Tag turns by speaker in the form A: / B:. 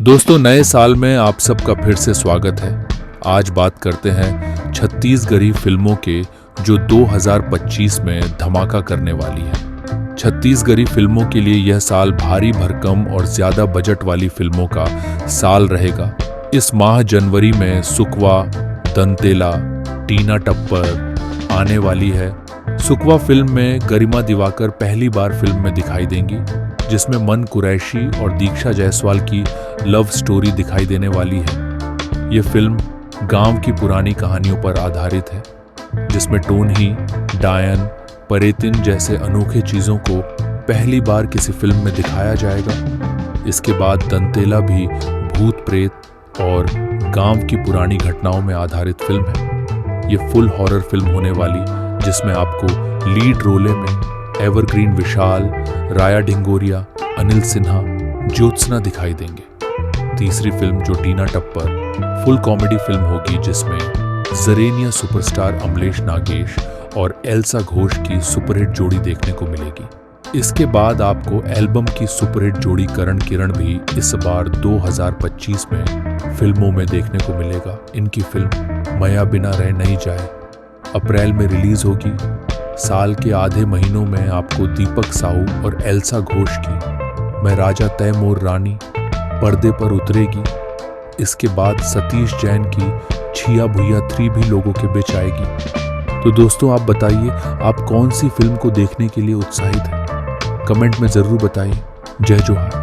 A: दोस्तों, नए साल में आप सबका फिर से स्वागत है। आज बात करते हैं छत्तीसगढ़ी फिल्मों के जो 2025 में धमाका करने वाली है। छत्तीसगढ़ी फिल्मों के लिए यह साल भारी भरकम और ज्यादा बजट वाली फिल्मों का साल रहेगा। इस माह जनवरी में सुकवा, दंतेला, टीना टप्पर आने वाली है। सुकवा फिल्म में गरिमा दिवाकर पहली बार फिल्म में दिखाई देंगी, जिसमें मन कुरैशी और दीक्षा जायसवाल की लव स्टोरी दिखाई देने वाली है। ये फिल्म गांव की पुरानी कहानियों पर आधारित है, जिसमें टोनही, डायन, परेतिन जैसे अनोखे चीजों को पहली बार किसी फिल्म में दिखाया जाएगा। इसके बाद दंतेला भी भूत प्रेत और गांव की पुरानी घटनाओं में आधारित फिल्म है। ये फुल हॉरर फिल्म होने वाली, जिसमें आपको लीड रोले में एवरग्रीन विशाल, राया ढिंगोरिया, अनिल सिन्हा, ज्योत्सना दिखाई देंगे। तीसरी फिल्म जो टीना टप्पर फुल कॉमेडी फिल्म होगी, जिसमें जरेनिया सुपरस्टार अमलेश नागेश और एल्सा घोष की सुपरहिट जोड़ी देखने को मिलेगी। इसके बाद आपको एल्बम की सुपरहिट जोड़ी करण किरण भी इस बार 2025 में फिल्मों में देखने को मिलेगा। इनकी फिल्म मया बिना रह नहीं जाए अप्रैल में रिलीज होगी। साल के आधे महीनों में आपको दीपक साहू और एल्सा घोष की मैं राजा तैमूर रानी पर्दे पर उतरेगी। इसके बाद सतीश जैन की छिया भुइया 3 भी लोगों के बीच आएगी। तो दोस्तों, आप बताइए, आप कौन सी फिल्म को देखने के लिए उत्साहित हैं? कमेंट में जरूर बताइए। जय जोहार।